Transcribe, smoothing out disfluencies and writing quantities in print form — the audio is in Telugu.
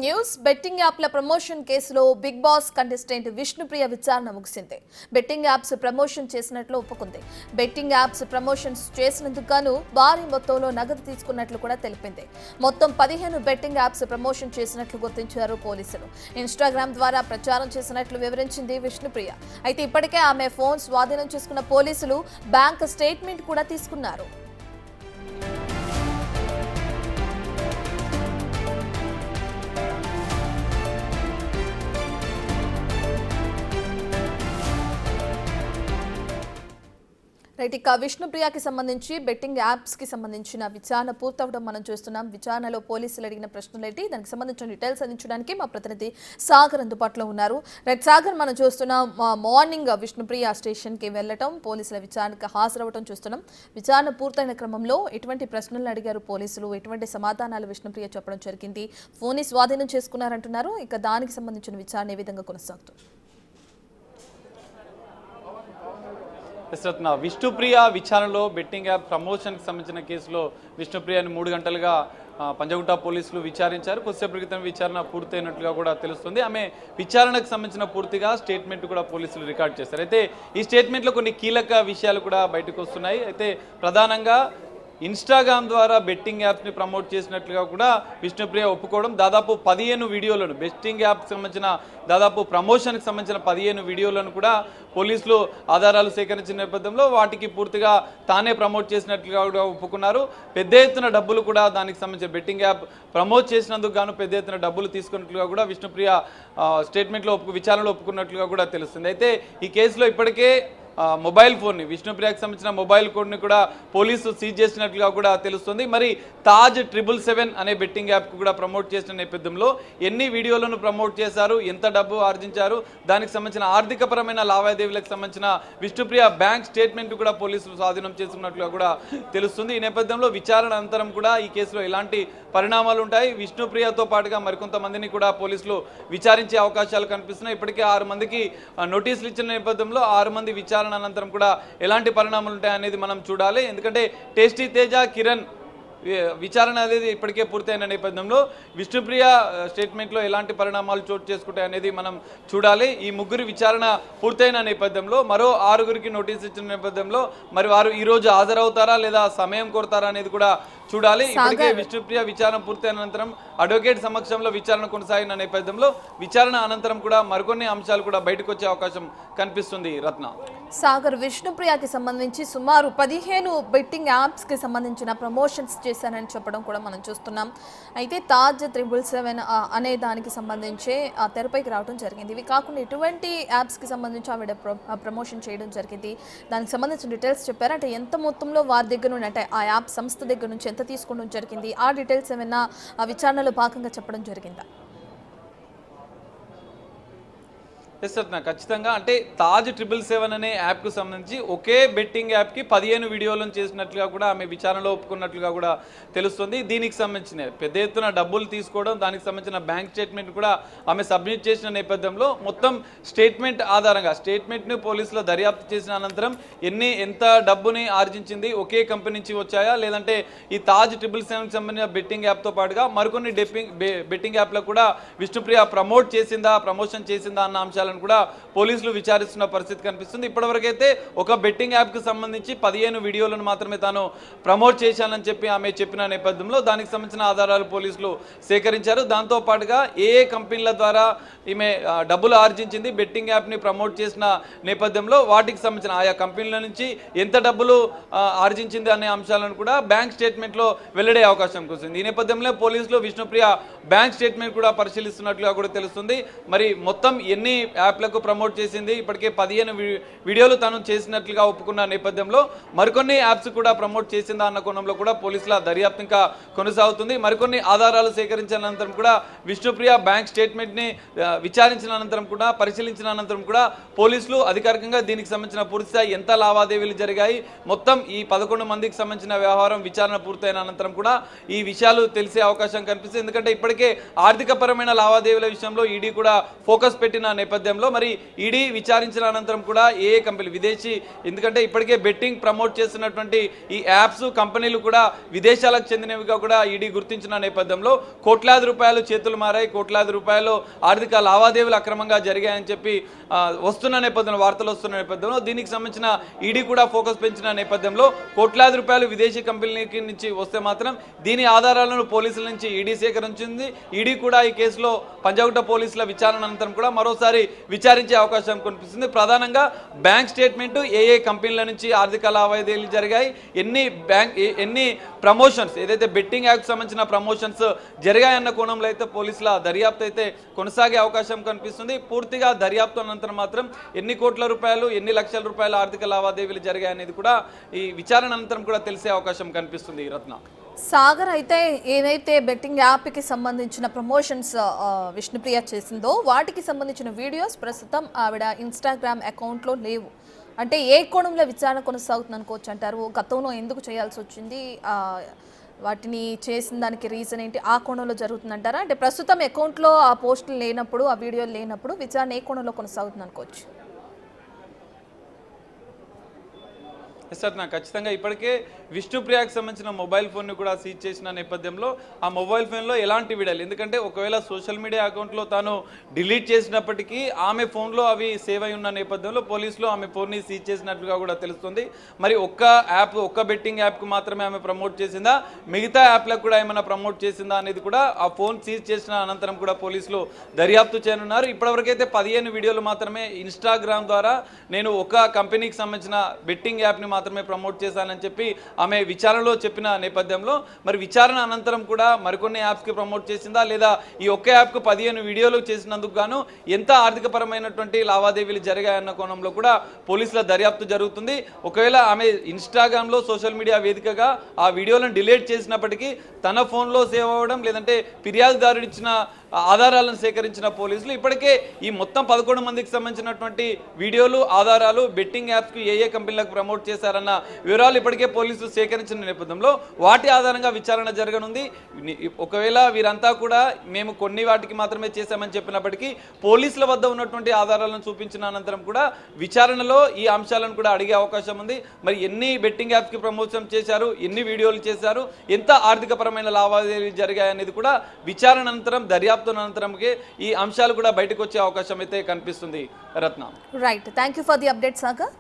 బ్రేకింగ్ న్యూస్ బెట్టింగ్ యాప్ల ప్రమోషన్ కేసులో బిగ్ బాస్ కంటెస్టెంట్ విష్ణుప్రియ విచారణ ముగిసింది. బెట్టింగ్ యాప్స్ ప్రమోషన్ చేసినట్లు ఒప్పుకుంది. బెట్టింగ్ యాప్స్ ప్రమోషన్స్ చేసినందుకు గాను భారీ మొత్తంలో నగదు తీసుకున్నట్లు కూడా తెలిపింది. మొత్తం 15 బెట్టింగ్ యాప్స్ ప్రమోషన్ చేసినట్లు గుర్తించారు పోలీసులు. ఇన్స్టాగ్రామ్ ద్వారా ప్రచారం చేసినట్లు వివరించింది విష్ణుప్రియ. అయితే ఇప్పటికే ఆమె ఫోన్ స్వాధీనం చేసుకున్న పోలీసులు బ్యాంక్ స్టేట్మెంట్ కూడా తీసుకున్నారు. ఇక విష్ణుప్రియకి సంబంధించి బెట్టింగ్ యాప్స్ కి సంబంధించిన విచారణ పూర్తవడం మనం చూస్తున్నాం. విచారణలో పోలీసులు అడిగిన ప్రశ్నలేంటి, దానికి సంబంధించిన డీటెయిల్స్ అందించడానికి మా ప్రతినిధి సాగర్ అందుబాటులో ఉన్నారు. రైట్ సాగర్, మనం చూస్తున్నాం మార్నింగ్ విష్ణుప్రియ స్టేషన్ కి వెళ్లటం, పోలీసుల విచారణకు హాజరవడం చూస్తున్నాం. విచారణ పూర్తయిన క్రమంలో ఎటువంటి ప్రశ్నలు అడిగారు పోలీసులు, ఎటువంటి సమాధానాలు విష్ణుప్రియ చెప్పడం జరిగింది, ఫోన్ స్వాధీనం చేసుకున్నారంటున్నారు. ఇక దానికి సంబంధించిన విచారణ ఏ విధంగా కొనసాగుతుంది? విష్ణుప్రియ విచారణలో బెట్టింగ్ యాప్ ప్రమోషన్కి సంబంధించిన కేసులో విష్ణుప్రియని 3 గంటలుగా పంజగుట్ట పోలీసులు విచారించారు. కొద్దిసేపు క్రితం విచారణ పూర్తయినట్లుగా కూడా తెలుస్తుంది. ఆమె విచారణకు సంబంధించిన పూర్తిగా స్టేట్మెంట్ కూడా పోలీసులు రికార్డ్ చేశారు. అయితే ఈ స్టేట్మెంట్లో కొన్ని కీలక విషయాలు కూడా బయటకు వస్తున్నాయి. అయితే ప్రధానంగా ఇన్స్టాగ్రామ్ ద్వారా బెట్టింగ్ యాప్స్ని ప్రమోట్ చేసినట్లుగా కూడా విష్ణుప్రియ ఒప్పుకోవడం, దాదాపు 15 వీడియోలను బెట్టింగ్ యాప్కి సంబంధించిన దాదాపు ప్రమోషన్కి సంబంధించిన 15 వీడియోలను కూడా పోలీసులు ఆధారాలు సేకరించిన నేపథ్యంలో వాటికి పూర్తిగా తానే ప్రమోట్ చేసినట్లుగా కూడా ఒప్పుకున్నారు. పెద్ద ఎత్తున డబ్బులు కూడా దానికి సంబంధించిన బెట్టింగ్ యాప్ ప్రమోట్ చేసినందుకు గాను పెద్ద ఎత్తున డబ్బులు తీసుకున్నట్లుగా కూడా విష్ణుప్రియ స్టేట్మెంట్లో విచారణలో ఒప్పుకున్నట్లుగా కూడా తెలుస్తుంది. అయితే ఈ కేసులో ఇప్పటికే మొబైల్ ఫోన్ని విష్ణుప్రియకి సంబంధించిన మొబైల్ కోడ్ని కూడా పోలీసు సీజ్ చేసినట్లుగా కూడా తెలుస్తుంది. మరి తాజ్ 777 అనే బెట్టింగ్ యాప్కు కూడా ప్రమోట్ చేసిన నేపథ్యంలో ఎన్ని వీడియోలను ప్రమోట్ చేశారు, ఎంత డబ్బు ఆర్జించారు, దానికి సంబంధించిన ఆర్థికపరమైన లావాదేవీలకు సంబంధించిన విష్ణుప్రియ బ్యాంక్ స్టేట్మెంట్ కూడా పోలీసులు స్వాధీనం చేసుకున్నట్లుగా కూడా తెలుస్తుంది. ఈ నేపథ్యంలో విచారణ అనంతరం కూడా ఈ కేసులో ఎలాంటి పరిణామాలు ఉంటాయి, విష్ణుప్రియతో పాటుగా మరికొంతమందిని కూడా పోలీసులు విచారించే అవకాశాలు కనిపిస్తున్నాయి. ఇప్పటికే 6 మందికి నోటీసులు ఇచ్చిన నేపథ్యంలో 6 మంది విచారణ అనంతరం కూడా ఎలాంటి పరిణామాలు ఉంటాయి అనేది మనం చూడాలి. ఎందుకంటే టేస్టీ తేజ, కిరణ్ విచారణ అనేది ఇప్పటికే పూర్తయిన నేపథ్యంలో విష్ణుప్రియ స్టేట్మెంట్లో ఎలాంటి పరిణామాలు చోటు చేసుకుంటాయి అనేది మనం చూడాలి. ఈ ముగ్గురు విచారణ పూర్తయిన నేపథ్యంలో మరో 6గురికి నోటీస్ ఇచ్చిన నేపథ్యంలో మరి వారు ఈరోజు హాజరవుతారా లేదా సమయం కోరుతారా అనేది కూడా చూడాలి. ఇప్పటికే విష్ణుప్రియ విచారణ పూర్తయిన అనంతరం అడ్వకేట్ సమక్షంలో విచారణ కొనసాగిన నేపథ్యంలో విచారణ అనంతరం కూడా మరికొన్ని అంశాలు కూడా బయటకు వచ్చే అవకాశం కనిపిస్తుంది. రత్న సాగర్, విష్ణుప్రియకి సంబంధించి సుమారు 15 బెట్టింగ్ యాప్స్ కి సంబంధించిన ప్రమోషన్స్ చేశానని చెప్పడం కూడా మనం చూస్తున్నాం. అయితే తాజ్ 777 అనే దానికి సంబంధించి తెరపైకి రావడం జరిగింది. ఇవి కాకుండా ఎటువంటి యాప్స్ కి సంబంధించి ఆవిడ ప్రమోషన్ చేయడం జరిగింది, దానికి సంబంధించిన డీటెయిల్స్ చెప్పారు. అంటే ఎంత మొత్తంలో వారి దగ్గర నుండి, అంటే ఆ యాప్ సంస్థ దగ్గర నుంచి ఎంత తీసుకోవడం జరిగింది, ఆ డీటెయిల్స్ ఏమైనా విచారణలో భాగంగా చెప్పడం జరిగిందా? ఖచ్చితంగా అంటే తాజ్ 777 అనే యాప్కు సంబంధించి ఒకే బెట్టింగ్ యాప్కి 15 వీడియోలను చేసినట్లుగా కూడా ఆమె విచారణలో ఒప్పుకున్నట్లుగా కూడా తెలుస్తుంది. దీనికి సంబంధించిన పెద్ద ఎత్తున డబ్బులు తీసుకోవడం, దానికి సంబంధించిన బ్యాంక్ స్టేట్మెంట్ కూడా ఆమె సబ్మిట్ చేసిన నేపథ్యంలో మొత్తం స్టేట్మెంట్ ఆధారంగా స్టేట్మెంట్ని పోలీసులు దర్యాప్తు చేసిన అనంతరం ఎంత డబ్బుని ఆర్జించింది, ఒకే కంపెనీ నుంచి వచ్చాయా లేదంటే ఈ తాజ్ 777కి సంబంధించిన బెట్టింగ్ యాప్తో పాటుగా మరికొన్ని బెట్టింగ్ యాప్లకు కూడా విష్ణుప్రియ ప్రమోషన్ చేసిందా అన్న అంశాలు కూడా పోలీసులు విచారిస్తున్న పరిస్థితి కనిపిస్తుంది. ఇప్పటివరకైతే ఒక బెట్టింగ్ యాప్కి సంబంధించి 15 వీడియోలను మాత్రమే తాను ప్రమోట్ చేశానని చెప్పి ఆమె చెప్పిన నేపథ్యంలో దానికి సంబంధించిన ఆధారాలు పోలీసులు సేకరించారు. దాంతో పాటుగా ఏ కంపెనీల ద్వారా ఈమె డబ్బులు ఆర్జించింది, బెట్టింగ్ యాప్ని ప్రమోట్ చేసిన నేపథ్యంలో వాటికి సంబంధించిన ఆయా కంపెనీల నుంచి ఎంత డబ్బులు ఆర్జించింది అనే అంశాలను కూడా బ్యాంక్ స్టేట్మెంట్లో వెల్లడే అవకాశం కురిసింది. ఈ నేపథ్యంలో పోలీసులు విష్ణుప్రియ బ్యాంక్ స్టేట్మెంట్ కూడా పరిశీలిస్తున్నట్లుగా కూడా తెలుస్తుంది. మరి మొత్తం ఎన్ని యాప్లకు ప్రమోట్ చేసింది, ఇప్పటికే 15 వీడియోలు తాను చేసినట్లుగా ఒప్పుకున్న నేపథ్యంలో మరికొన్ని యాప్స్ కూడా ప్రమోట్ చేసిందా అన్న కోణంలో కూడా పోలీసుల దర్యాప్తు ఇంకా కొనసాగుతుంది. మరికొన్ని ఆధారాలు సేకరించిన అనంతరం కూడా విష్ణుప్రియ బ్యాంక్ స్టేట్మెంట్ని విచారించిన అనంతరం కూడా పరిశీలించిన అనంతరం కూడా పోలీసులు అధికారికంగా దీనికి సంబంధించిన పూర్తిస్థాయి ఎంత లావాదేవీలు జరిగాయి, మొత్తం ఈ 11 మందికి సంబంధించిన వ్యవహారం విచారణ పూర్తయిన అనంతరం కూడా ఈ విషయాలు తెలిసే అవకాశం కనిపిస్తుంది. ఎందుకంటే ఇప్పటికే ఆర్థికపరమైన లావాదేవీల విషయంలో ఈడీ కూడా ఫోకస్ పెట్టిన నేపథ్యం నేపథ్యంలో మరి ఈడీ విచారించిన అనంతరం కూడా ఏ కంపెనీ విదేశీ, ఎందుకంటే ఇప్పటికే బెట్టింగ్ ప్రమోట్ చేస్తున్నటువంటి ఈ యాప్స్ కంపెనీలు కూడా విదేశాలకు చెందినవిగా కూడా ఈడీ గుర్తించిన నేపథ్యంలో కోట్లాది రూపాయలు చేతులు మారాయి, కోట్లాది రూపాయలు ఆర్థిక లావాదేవీలు అక్రమంగా జరిగాయని చెప్పి వస్తున్న నేపథ్యంలో, వార్తలు వస్తున్న నేపథ్యంలో దీనికి సంబంధించిన ఈడీ కూడా ఫోకస్ పెంచిన నేపథ్యంలో కోట్లాది రూపాయలు విదేశీ కంపెనీకి నుంచి వస్తే మాత్రం దీని ఆధారాలను పోలీసుల నుంచి ఈడీ సేకరించింది. ఈడీ కూడా ఈ కేసులో పంజాగుట్ట పోలీసుల విచారణ అనంతరం కూడా మరోసారి విచారించే అవకాశం కనిపిస్తుంది. ప్రధానంగా బ్యాంక్ స్టేట్మెంట్, ఏ కంపెనీల నుంచి ఆర్థిక లావాదేవీలు జరిగాయి, ఎన్ని ప్రమోషన్స్, ఏదైతే బెట్టింగ్ యాక్ట్ సంబంధించిన ప్రమోషన్స్ జరిగాయన్న కోణంలో అయితే పోలీసుల దర్యాప్తు అయితే కొనసాగే అవకాశం కనిపిస్తుంది. పూర్తిగా దర్యాప్తు అనంతరం మాత్రం ఎన్ని కోట్ల రూపాయలు, ఎన్ని లక్షల రూపాయల ఆర్థిక లావాదేవీలు జరిగాయనేది కూడా ఈ విచారణ అనంతరం కూడా తెలిసే అవకాశం కనిపిస్తుంది. రత్న సాగర్, అయితే ఏదైతే బెట్టింగ్ యాప్కి సంబంధించిన ప్రమోషన్స్ విష్ణుప్రియ చేసిందో వాటికి సంబంధించిన వీడియోస్ ప్రస్తుతం ఆవిడ ఇన్స్టాగ్రామ్ అకౌంట్లో లేవు. అంటే ఏ కోణంలో విచారణ కొనసాగుతుంది అనుకోవచ్చు అంటారు? గతంలో ఎందుకు చేయాల్సి వచ్చింది, వాటిని చేసిన దానికి రీజన్ ఏంటి, ఆ కోణంలో జరుగుతుందంటారా? అంటే ప్రస్తుతం అకౌంట్లో ఆ పోస్టులు లేనప్పుడు, ఆ వీడియోలు లేనప్పుడు విచారణ ఏ కోణంలో కొనసాగుతుంది అనుకోవచ్చు? సార్, నాకు ఖచ్చితంగా ఇప్పటికే విష్ణుప్రియకి సంబంధించిన మొబైల్ ఫోన్ని కూడా సీజ్ చేసిన నేపథ్యంలో ఆ మొబైల్ ఫోన్లో ఎలాంటి వీడియోలు, ఎందుకంటే ఒకవేళ సోషల్ మీడియా అకౌంట్లో తాను డిలీట్ చేసినప్పటికీ ఆమె ఫోన్లో అవి సేవ్ అయి ఉన్న నేపథ్యంలో పోలీసులు ఆమె ఫోన్ని సీజ్ చేసినట్లుగా కూడా తెలుస్తుంది. మరి ఒక్క బెట్టింగ్ యాప్కి మాత్రమే ఆమె ప్రమోట్ చేసిందా, మిగతా యాప్లకు కూడా ఏమైనా ప్రమోట్ చేసిందా అనేది కూడా ఆ ఫోన్ సీజ్ చేసిన అనంతరం కూడా పోలీసులు దర్యాప్తు చేయనున్నారు. ఇప్పటివరకైతే 15 వీడియోలు మాత్రమే ఇన్స్టాగ్రామ్ ద్వారా నేను ఒక కంపెనీకి సంబంధించిన బెట్టింగ్ యాప్ని మాత్రమే ప్రమోట్ చేశానని చెప్పి ఆమె విచారణలో చెప్పిన నేపథ్యంలో మరి విచారణ అనంతరం కూడా మరికొన్ని యాప్స్కి ప్రమోట్ చేసిందా, లేదా ఈ ఒక్క యాప్కు 15 వీడియోలు చేసినందుకు గాను ఎంత ఆర్థికపరమైనటువంటి లావాదేవీలు జరిగాయన్న కోణంలో కూడా పోలీసుల దర్యాప్తు జరుగుతుంది. ఒకవేళ ఆమె ఇన్స్టాగ్రామ్లో సోషల్ మీడియా వేదికగా ఆ వీడియోలను డిలీట్ చేసినప్పటికీ తన ఫోన్లో సేవ్ అవ్వడం, లేదంటే ఫిర్యాదుదారుడు ఇచ్చిన ఆధారాలను సేకరించిన పోలీసులు ఇప్పటికే ఈ మొత్తం 11 మందికి సంబంధించినటువంటి వీడియోలు, ఆధారాలు బెట్టింగ్ యాప్స్కి ఏ కంపెనీలకు ప్రమోట్ చేశారన్న వివరాలు ఇప్పటికే పోలీసులు సేకరించిన నేపథ్యంలో వాటి ఆధారంగా విచారణ జరగనుంది. ఒకవేళ వీరంతా కూడా మేము కొన్ని వాటికి మాత్రమే చేశామని చెప్పినప్పటికీ పోలీసుల వద్ద ఉన్నటువంటి ఆధారాలను చూపించిన అనంతరం కూడా విచారణలో ఈ అంశాలను కూడా అడిగే అవకాశం ఉంది. మరి ఎన్ని బెట్టింగ్ యాప్స్కి ప్రమోషన్ చేశారు, ఎన్ని వీడియోలు చేశారు, ఎంత ఆర్థికపరమైన లావాదేవీలు జరిగాయనేది కూడా విచారణ అనంతరం, దర్యాప్తు అనంతరంకే ఈ అంశాలు కూడా బయటకు వచ్చే అవకాశం అయితే కనిపిస్తుంది. Ratna, right, thank you for the update Sagar.